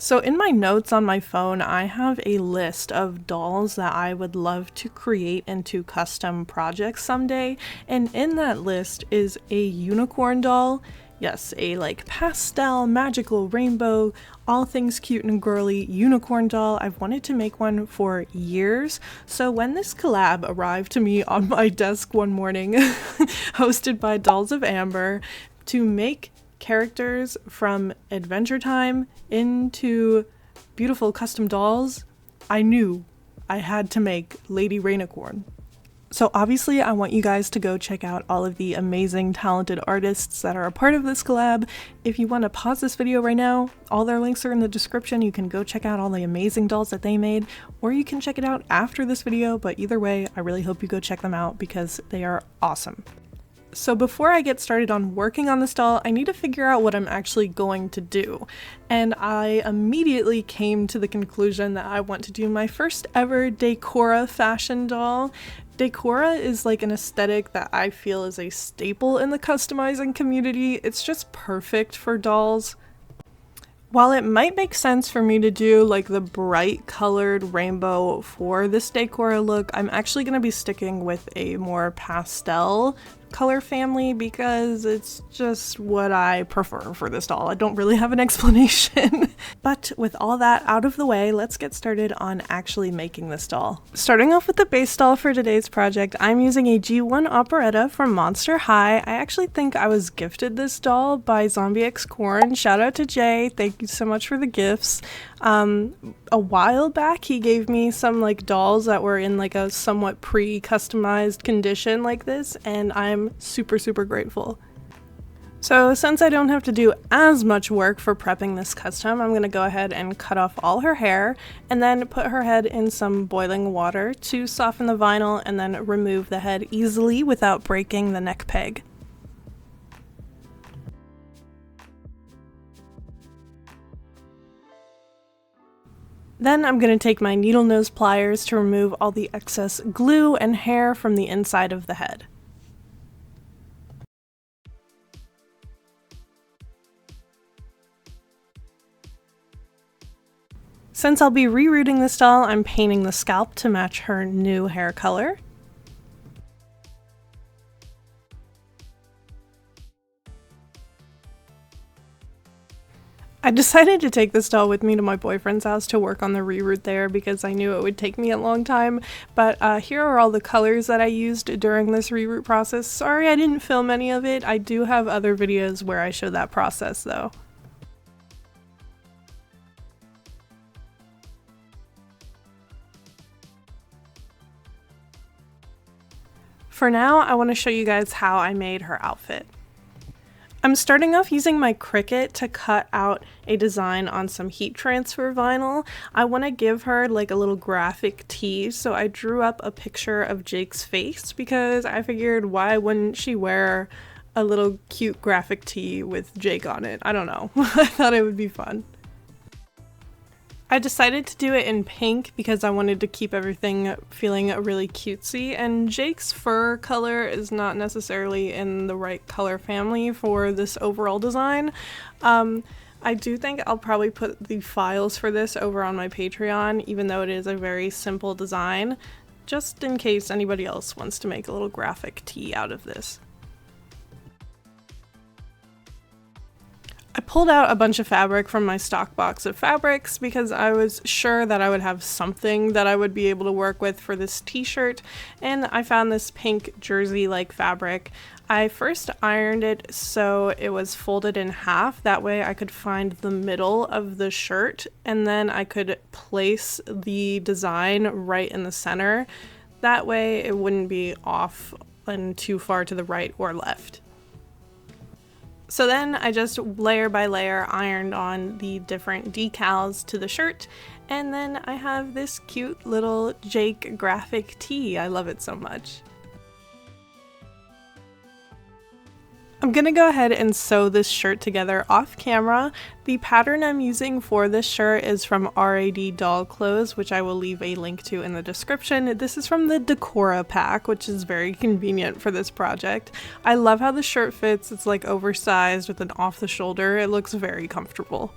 So in my notes on my phone, I have a list of dolls that I would love to create into custom projects someday, and in that list is a unicorn doll. Yes, a like pastel, magical, rainbow, all things cute and girly unicorn doll. I've wanted to make one for years, so when this collab arrived to me on my desk one morning, hosted by Dolls of Amber, to make characters from Adventure Time into beautiful custom dolls, I knew I had to make Lady Rainicorn. So obviously I want you guys to go check out all of the amazing talented artists that are a part of this collab. If you want to pause this video right now, all their links are in the description. You can go check out all the amazing dolls that they made, or you can check it out after this video, but either way, I really hope you go check them out because they are awesome. So before I get started on working on this doll, I need to figure out what I'm actually going to do. And I immediately came to the conclusion that I want to do my first ever Decora fashion doll. Decora is like an aesthetic that I feel is a staple in the customizing community. It's just perfect for dolls. While it might make sense for me to do like the bright colored rainbow for this Decora look, I'm actually going to be sticking with a more pastel color family because it's just what I prefer for this doll. I don't really have an explanation. But with all that out of the way, let's get started on actually making this doll. Starting off with the base doll for today's project, I'm using a G1 operetta from Monster High. I actually think I was gifted this doll by Zombie X Corn. Shout out to Jay, thank you so much for the gifts. A while back he gave me some like dolls that were in like a somewhat pre-customized condition like this, and I'm super grateful. So since I don't have to do as much work for prepping this custom, I'm going to go ahead and cut off all her hair and then put her head in some boiling water to soften the vinyl and then remove the head easily without breaking the neck peg. Then I'm going to take my needle nose pliers to remove all the excess glue and hair from the inside of the head. Since I'll be rerooting this doll, I'm painting the scalp to match her new hair color. I decided to take this doll with me to my boyfriend's house to work on the reroot there because I knew it would take me a long time, but here are all the colors that I used during this reroot process. Sorry I didn't film any of it. I do have other videos where I show that process though. For now, I want to show you guys how I made her outfit. I'm starting off using my Cricut to cut out a design on some heat transfer vinyl. I want to give her like a little graphic tee, so I drew up a picture of Jake's face because I figured why wouldn't she wear a little cute graphic tee with Jake on it? I don't know. I thought it would be fun. I decided to do it in pink because I wanted to keep everything feeling really cutesy, and Jake's fur color is not necessarily in the right color family for this overall design. I do think I'll probably put the files for this over on my Patreon, even though it is a very simple design, just in case anybody else wants to make a little graphic tee out of this. I pulled out a bunch of fabric from my stock box of fabrics because I was sure that I would have something that I would be able to work with for this t-shirt, and I found this pink jersey-like fabric. I first ironed it so it was folded in half, that way I could find the middle of the shirt and then I could place the design right in the center. That way it wouldn't be off and too far to the right or left. So then I just layer by layer ironed on the different decals to the shirt, and then I have this cute little Jake graphic tee. I love it so much. I'm gonna go ahead and sew this shirt together off camera. The pattern I'm using for this shirt is from RAD Doll Clothes, which I will leave a link to in the description. This is from the Decora pack, which is very convenient for this project. I love how the shirt fits. It's like oversized with an off the shoulder. It looks very comfortable.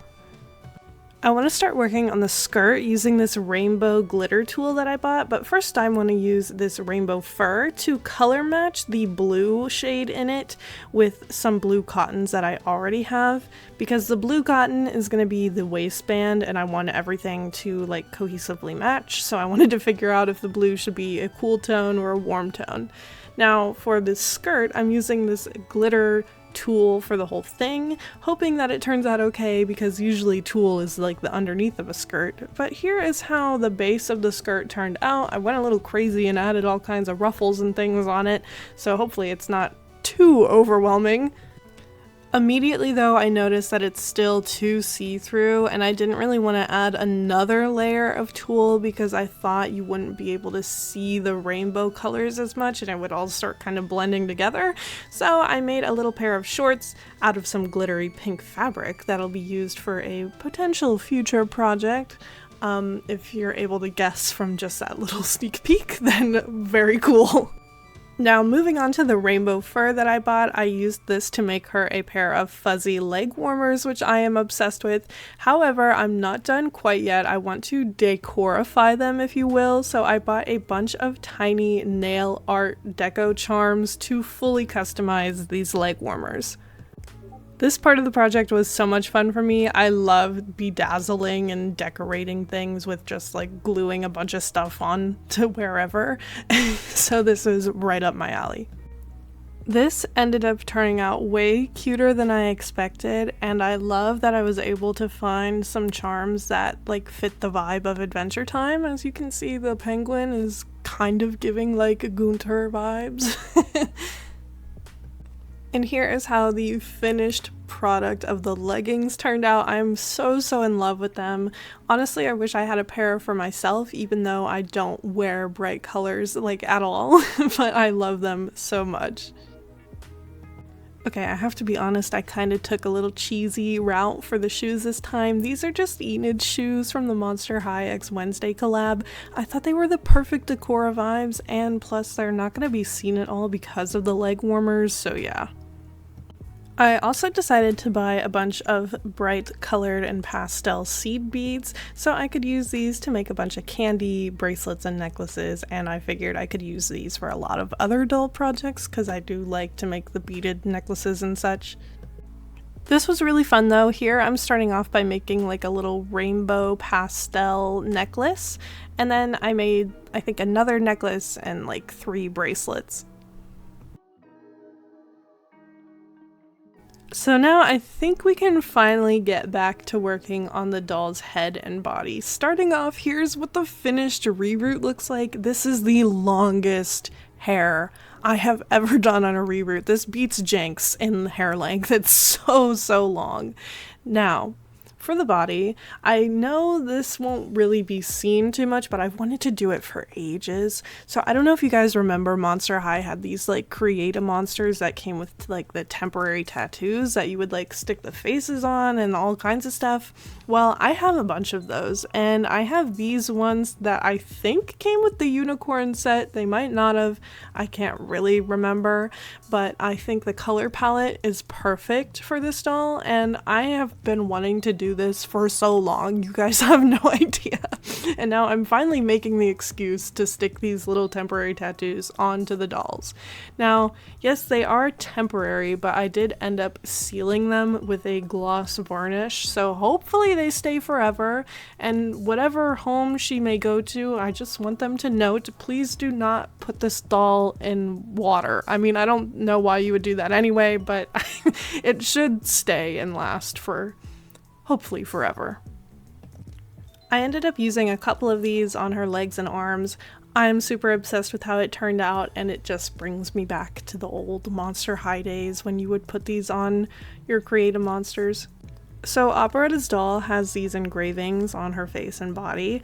I want to start working on the skirt using this rainbow glitter tool that I bought, but first I want to use this rainbow fur to color match the blue shade in it with some blue cottons that I already have, because the blue cotton is going to be the waistband and I want everything to like cohesively match, so I wanted to figure out if the blue should be a cool tone or a warm tone. Now for this skirt, I'm using this glitter tool for the whole thing, hoping that it turns out okay, because usually tulle is like the underneath of a skirt. But here is how the base of the skirt turned out. I went a little crazy and added all kinds of ruffles and things on it, so hopefully it's not too overwhelming. Immediately though, I noticed that it's still too see-through, and I didn't really want to add another layer of tulle because I thought you wouldn't be able to see the rainbow colors as much and it would all start kind of blending together. So I made a little pair of shorts out of some glittery pink fabric that'll be used for a potential future project. If you're able to guess from just that little sneak peek, then very cool. Now moving on to the rainbow fur that I bought, I used this to make her a pair of fuzzy leg warmers, which I am obsessed with. However, I'm not done quite yet. I want to decorify them, if you will, so I bought a bunch of tiny nail art deco charms to fully customize these leg warmers. This part of the project was so much fun for me. I love bedazzling and decorating things with just like gluing a bunch of stuff on to wherever. So this is right up my alley. This ended up turning out way cuter than I expected, and I love that I was able to find some charms that like fit the vibe of Adventure Time. As you can see, the penguin is kind of giving like Gunther vibes. And here is how the finished product of the leggings turned out. I'm so in love with them. Honestly, I wish I had a pair for myself, even though I don't wear bright colors like at all, but I love them so much. Okay, I have to be honest, I kind of took a little cheesy route for the shoes this time. These are just Enid shoes from the Monster High X Wednesday collab. I thought they were the perfect Decora vibes, and plus they're not going to be seen at all because of the leg warmers, so yeah. I also decided to buy a bunch of bright colored and pastel seed beads so I could use these to make a bunch of candy, bracelets, and necklaces, and I figured I could use these for a lot of other doll projects because I do like to make the beaded necklaces and such. This was really fun though. Here I'm starting off by making like a little rainbow pastel necklace, and then I made, I think, another necklace and like 3 bracelets. So now I think we can finally get back to working on the doll's head and body. Starting off, here's what the finished reroot looks like. This is the longest hair I have ever done on a reroot. This beats Jenks in hair length. It's so long. Now, for the body, I know this won't really be seen too much, but I've wanted to do it for ages. So I don't know if you guys remember Monster High had these like Create-A-Monsters that came with like the temporary tattoos that you would like stick the faces on and all kinds of stuff. Well, I have a bunch of those, and I have these ones that I think came with the unicorn set. They might not have, I can't really remember, but I think the color palette is perfect for this doll, and I have been wanting to do this for so long. You guys have no idea. And now I'm finally making the excuse to stick these little temporary tattoos onto the dolls. Now, yes, they are temporary, but I did end up sealing them with a gloss varnish, so hopefully they stay forever, and whatever home she may go to, I just want them to note, please do not put this doll in water. I mean, I don't know why you would do that anyway, but it should stay and last for hopefully forever. I ended up using a couple of these on her legs and arms. I'm super obsessed with how it turned out, and it just brings me back to the old Monster High days when you would put these on your Create-A-Monsters. So Operetta's doll has these engravings on her face and body.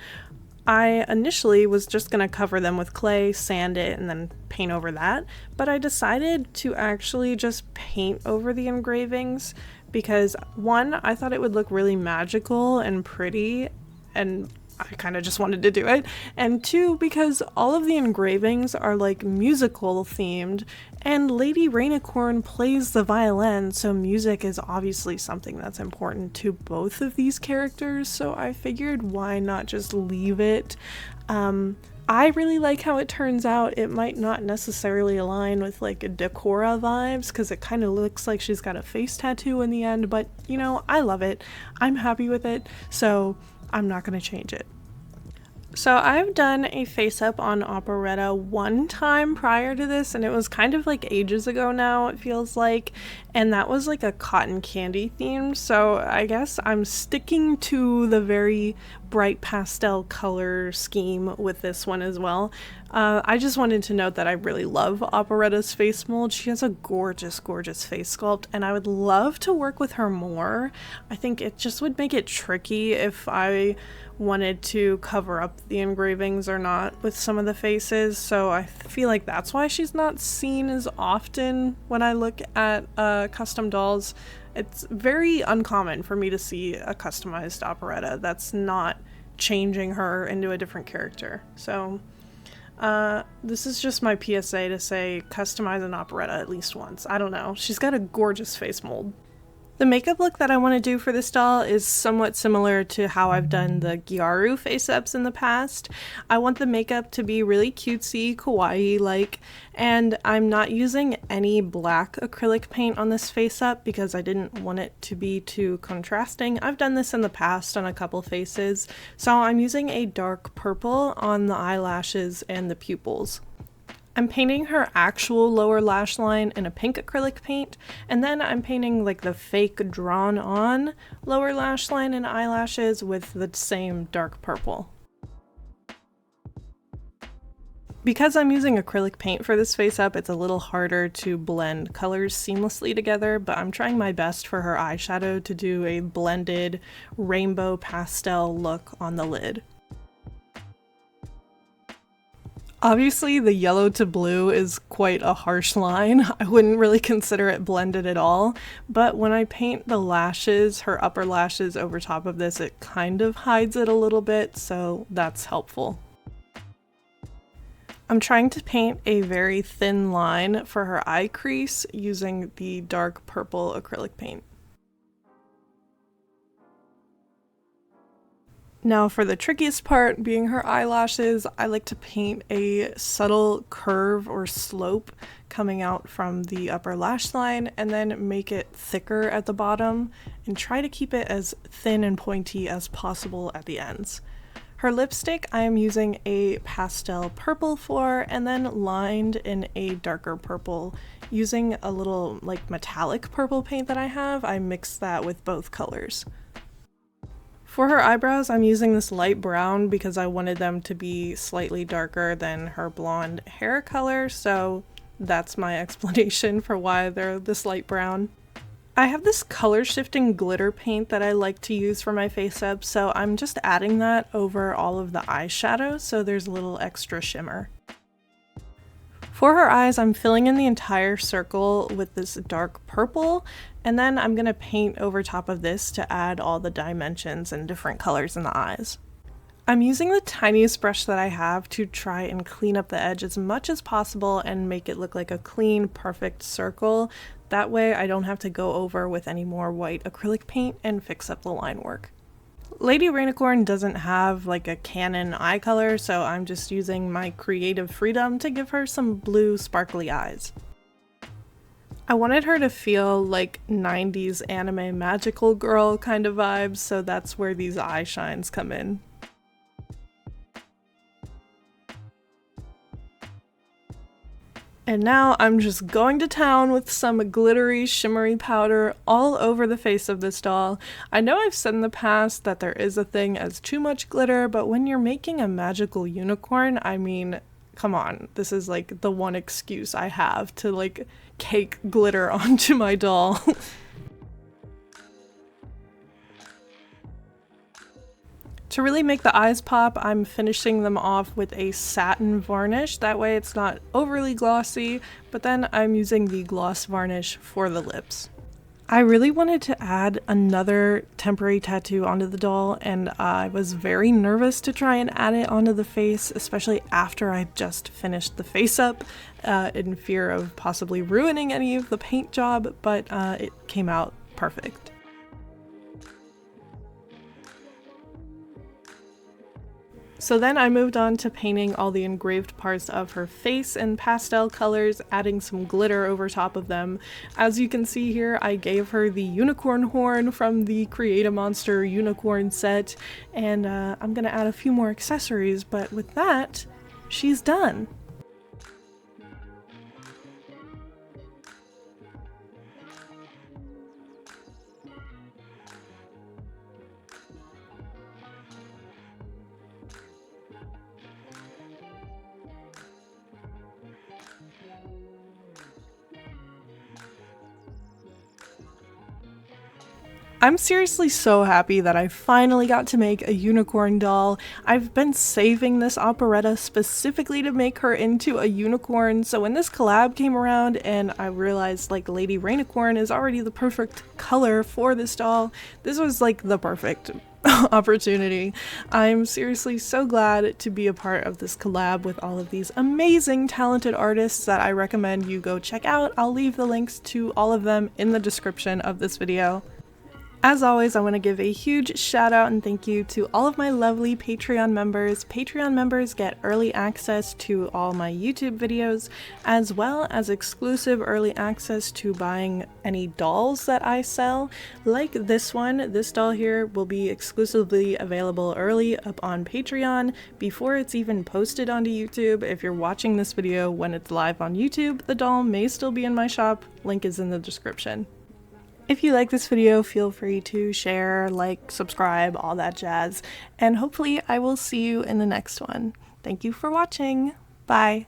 I initially was just going to cover them with clay, sand it, and then paint over that, but I decided to actually just paint over the engravings because, one, I thought it would look really magical and pretty, and I kind of just wanted to do it, and 2, because all of the engravings are like musical themed, and Lady Rainicorn plays the violin, so music is obviously something that's important to both of these characters, so I figured why not just leave it. I really like how it turns out. It might not necessarily align with like Decora vibes because it kind of looks like she's got a face tattoo in the end, but you know, I love it. I'm happy with it, so I'm not going to change it. So I've done a face up on Operetta one time prior to this, and it was kind of like ages ago now, it feels like, and that was like a cotton candy theme, so I guess I'm sticking to the very bright pastel color scheme with this one as well. I just wanted to note that I really love Operetta's face mold. She has a gorgeous, gorgeous face sculpt, and I would love to work with her more. I think it just would make it tricky if I wanted to cover up the engravings or not with some of the faces, so I feel like that's why she's not seen as often when I look at custom dolls. It's very uncommon for me to see a customized Operetta that's not changing her into a different character. So this is just my PSA to say customize an Operetta at least once. I don't know. She's got a gorgeous face mold. The makeup look that I want to do for this doll is somewhat similar to how I've done the Gyaru face-ups in the past. I want the makeup to be really cutesy, kawaii-like, and I'm not using any black acrylic paint on this face-up because I didn't want it to be too contrasting. I've done this in the past on a couple faces, so I'm using a dark purple on the eyelashes and the pupils. I'm painting her actual lower lash line in a pink acrylic paint, and then I'm painting like the fake drawn on lower lash line and eyelashes with the same dark purple. Because I'm using acrylic paint for this face up, it's a little harder to blend colors seamlessly together, but I'm trying my best for her eyeshadow to do a blended rainbow pastel look on the lid. Obviously, the yellow to blue is quite a harsh line. I wouldn't really consider it blended at all, but when I paint the lashes, her upper lashes over top of this, it kind of hides it a little bit, so that's helpful. I'm trying to paint a very thin line for her eye crease using the dark purple acrylic paint. Now for the trickiest part, being her eyelashes, I like to paint a subtle curve or slope coming out from the upper lash line and then make it thicker at the bottom and try to keep it as thin and pointy as possible at the ends. Her lipstick I am using a pastel purple for and then lined in a darker purple using a little like metallic purple paint that I have. I mixed that with both colors. For her eyebrows, I'm using this light brown because I wanted them to be slightly darker than her blonde hair color, so that's my explanation for why they're this light brown. I have this color shifting glitter paint that I like to use for my face up, so I'm just adding that over all of the eyeshadow so there's a little extra shimmer. For her eyes, I'm filling in the entire circle with this dark purple, and then I'm going to paint over top of this to add all the dimensions and different colors in the eyes. I'm using the tiniest brush that I have to try and clean up the edge as much as possible and make it look like a clean, perfect circle. That way I don't have to go over with any more white acrylic paint and fix up the line work. Lady Rainicorn doesn't have like a canon eye color, so I'm just using my creative freedom to give her some blue sparkly eyes. I wanted her to feel like 90s anime magical girl kind of vibes, so that's where these eye shines come in. And now I'm just going to town with some glittery, shimmery powder all over the face of this doll. I know I've said in the past that there is a thing as too much glitter, but when you're making a magical unicorn, I mean, come on. This is like the one excuse I have to like cake glitter onto my doll. To really make the eyes pop, I'm finishing them off with a satin varnish. That way it's not overly glossy, but then I'm using the gloss varnish for the lips. I really wanted to add another temporary tattoo onto the doll, and I was very nervous to try and add it onto the face, especially after I just finished the face up, in fear of possibly ruining any of the paint job, but it came out perfect. So then I moved on to painting all the engraved parts of her face in pastel colors, adding some glitter over top of them. As you can see here, I gave her the unicorn horn from the Create a Monster unicorn set, and I'm gonna add a few more accessories, but with that, she's done. I'm seriously so happy that I finally got to make a unicorn doll. I've been saving this operetta specifically to make her into a unicorn, so when this collab came around and I realized like Lady Rainicorn is already the perfect color for this doll, this was like the perfect opportunity. I'm seriously so glad to be a part of this collab with all of these amazing talented artists that I recommend you go check out. I'll leave the links to all of them in the description of this video. As always, I want to give a huge shout out and thank you to all of my lovely Patreon members. Patreon members get early access to all my YouTube videos, as well as exclusive early access to buying any dolls that I sell. Like this one, this doll here will be exclusively available early up on Patreon before it's even posted onto YouTube. If you're watching this video when it's live on YouTube, the doll may still be in my shop. Link is in the description. If you like this video, feel free to share, like, subscribe, all that jazz, and hopefully I will see you in the next one. Thank you for watching. Bye.